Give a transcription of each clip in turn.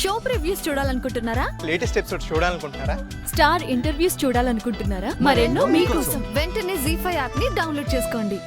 Show previews చూడాలనుకుంటున్నారా? Latest episode చూడాలనుకుంటున్నారా? Star interviews చూడాలనుకుంటున్నారా? మరెన్నో మీకోసం వెంటనే ZEE5 యాప్ ని డౌన్లోడ్ చేసుకోండి.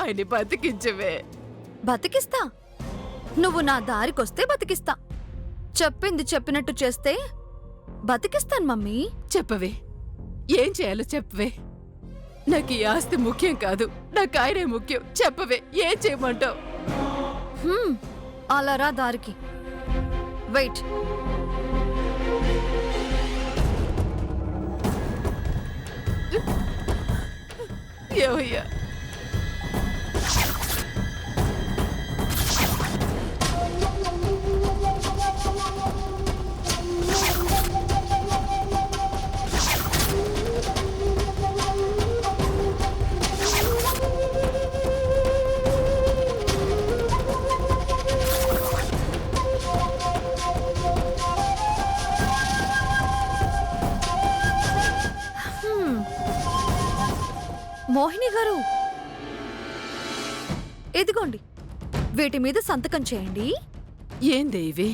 ఆయన్ని బతికించవే. బతికిస్తా. నువ్వు నా దారికొస్తే బతికిస్తా. చెప్పింది చెప్పినట్టు చేస్తే బతికిస్తాను మమ్మీ. చెప్పవే, ఏం చేయాలో చెప్పవే. నాకు ఈ ఆస్తి ముఖ్యం కాదు, నాకు ఆయనే ముఖ్యం. చెప్పవే, ఏం చేయమంటావు? అలా రా దారికి. వెయిట్. ఏవయ్యా, మోహిని గారు, ఇదిగోండి, వీటి మీద సంతకం చేయండి. ఏంది ఇవి?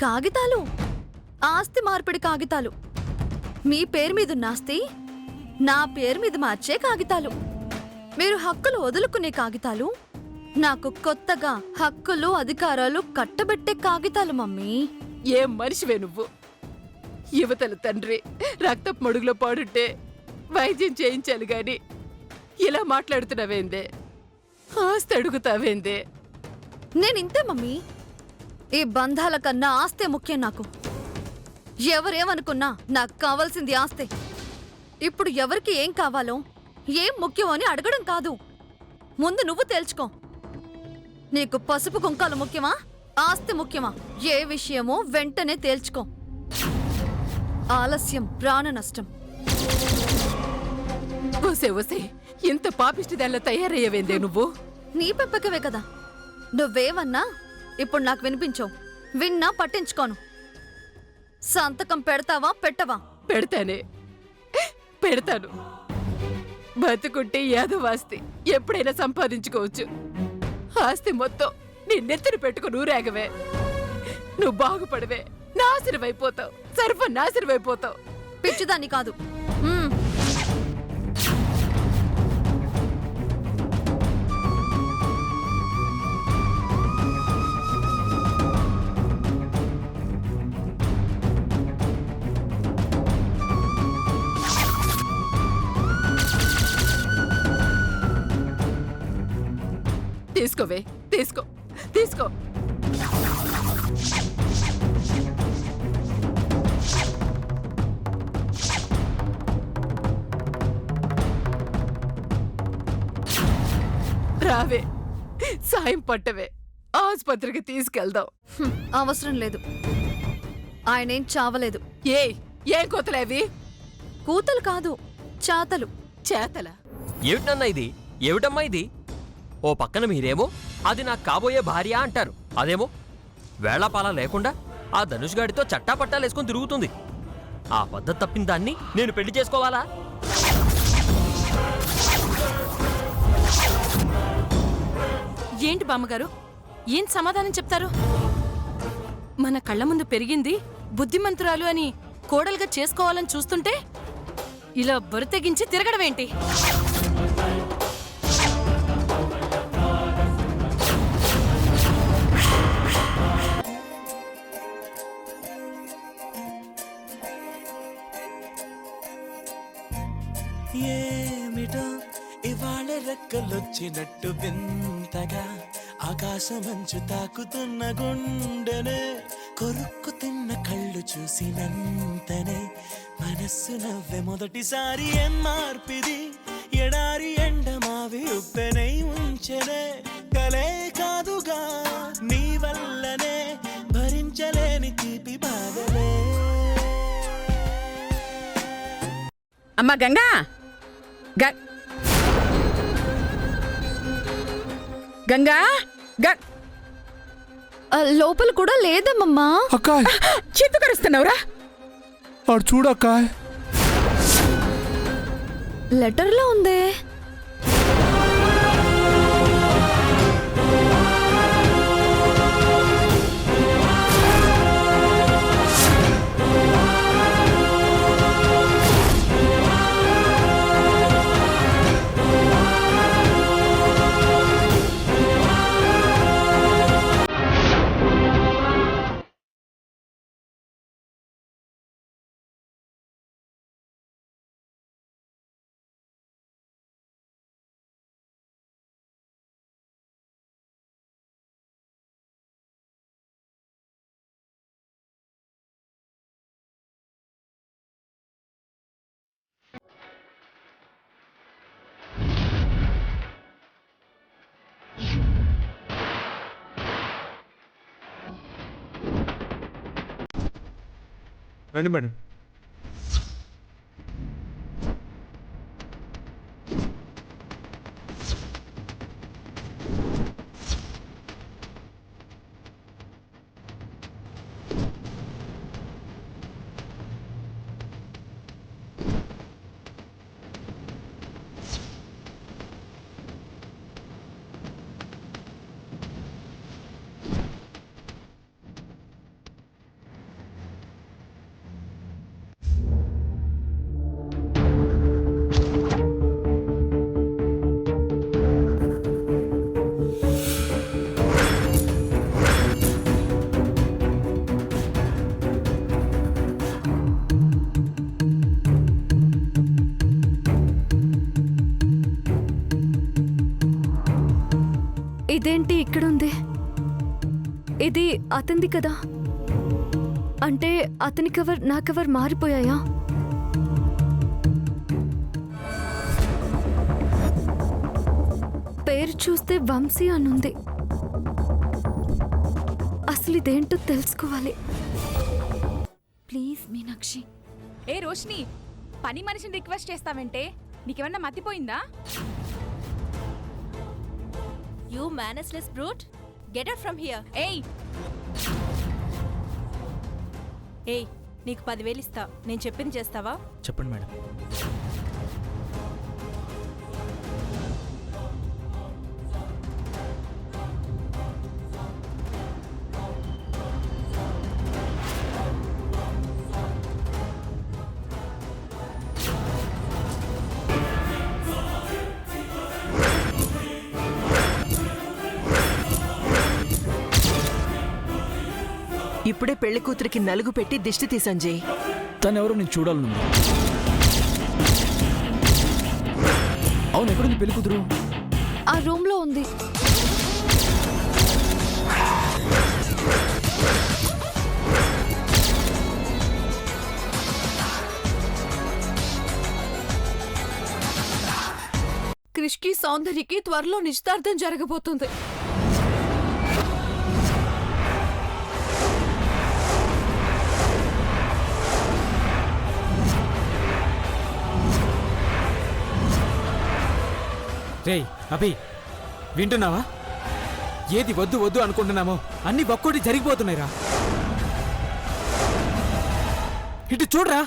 కాగితాలు, ఆస్తి మార్పిడి కాగితాలు. మీ పేరు మీదున్న ఆస్తి నా పేరు మీద మార్చే కాగితాలు. మీరు హక్కులు వదులుకునే కాగితాలు, నాకు కొత్తగా హక్కులు అధికారాలు కట్టబెట్టే కాగితాలు మమ్మీ. ఏం మనిషివే నువ్వు? యువతల తండ్రి రక్తపు మడుగులో పాడుంటే వైద్యం చేయించాలి గాని ఇలా మాట్లాడుతున్నావేందే? ఆస్తి అడుగుతావేందే? నేనింతే మమ్మీ. ఈ బంధాల కన్నా ఆస్తే ముఖ్యం నాకు. ఎవరేమనుకున్నా నాకు కావాల్సింది ఆస్తే. ఇప్పుడు ఎవరికి ఏం కావాలో, ఏం ముఖ్యం అని అడగడం కాదు. ముందు నువ్వు తేల్చుకో. నీకు పసుపు కుంకాలు ముఖ్యమా, ఆస్తి ముఖ్యమా? ఏ విషయమో వెంటనే తేల్చుకో. ఆలస్యం ప్రాణ నష్టం. వసే వసే, ఇంత పాపిష్టిదాల్లా తయారయ్యవేందే నువ్వు? నీ పెప్పకవే కదా. నువ్వేవన్నా ఇప్పుడు నాకు వినిపించవు. విన్నా పట్టించుకోను. సంతకం పెడతావా పెట్టవా? పెడతానే, పెడతాను. బతుకుంటే యాదవాస్తి ఎప్పుడైనా సంపాదించుకోవచ్చు. ఆస్తి మొత్తం నీ నెత్తిని పెట్టుకుని ఊరేగవే. నువ్వు బాగుపడవే, నాశనమైపోతావు, సర్వనాశనమైపోతావు. పిచ్చిదాన్ని కాదు. తీసుకోవే, తీసుకో, తీసుకో. రావే, సాయం పట్టవే, ఆసుపత్రికి తీసుకెళ్దాం. అవసరం లేదు. ఆయనేం చావలేదు. ఏం కోతలేవి? కూతలు కాదు, చాతలు. చేతల ఏమిటన్నా ఇది? ఏమిటమ్మా ఇది? ఓ పక్కన మీరేమో అది నాకు కాబోయే భార్య అంటారు, అదేమో వేళాపాలా లేకుండా ఆ ధనుష్ గాడితో చట్టాపట్టాలేసుకొని తిరుగుతుంది. ఆ పద్ధతి తప్పిన దాన్ని నేను పెళ్లి చేసుకోవాలా? ఏంటి బామ్మగారు, ఏం సమాధానం చెప్తారు? మన కళ్ళ ముందు పెరిగింది బుద్ధిమంతురాలు అని కోడలుగా చేసుకోవాలని చూస్తుంటే ఇలా బరితెగించి తిరగడమేంటి? ఏమిటో ఇవాళ రెక్కలొచ్చినట్టు వింతగా ఆకాశమంచు తాకుతున్న గుండెనే కొరుక్కు తిన్న కళ్ళు చూసినంతనే మనస్సు నవ్వే మొదటిసారి ఏం మార్పిది ఎడారి ఎండమావి ఉప్పెనై ఉంచెనే కలే కాదుగా నీ వల్లనే భరించలేని తీపి బాధలే. అమ్మా గంగా గంగా లోపల కూడా లేదమ్మమ్మా. అక్కాయ్ చేతు కరుస్తున్నావురా? ఆడు చూడు అక్కాయ్. లెటర్లో ఉందే. రండి మేడం. ఇదేంటి ఇక్కడుంది? ఇది అతనిది కదా? అంటే అతని కవర్ నా కవర్ మారిపోయాయా? పేరు చూస్తే వంశీ అనుంది. అసలు ఇదేంటో తెలుసుకోవాలి. ప్లీజ్ మీనాక్షి. ఏ రోష్ని, పని మనిషిని రిక్వెస్ట్ చేస్తావంటే నీకేమన్నా మతిపోయిందా? You manners-less brute! Get out from here! ఏయ్ ఏయ్, నీకు 10,000 ఇస్తా. నేను చెప్పింది చేస్తావా? చెప్పండి మేడం. ఇప్పుడే పెళ్లి కూతురికి నలుగు పెట్టి దిష్టి తీ సంజయ్. తనెవరో నేను చూడాలనుంది. అవును, ఎక్కడుంది పెళ్లి కూతురు? ఆ రూమ్ లో ఉంది. క్రిష్కి సౌందర్యకి త్వరలో నిశ్చితార్థం జరగబోతుంది. రేయ్ అభి వింటున్నావా? ఏది వద్దు వద్దు అనుకుంటున్నామో అన్ని ఒక్కోటి జరిగిపోతున్నాయిరా. ఇటు చూడరా.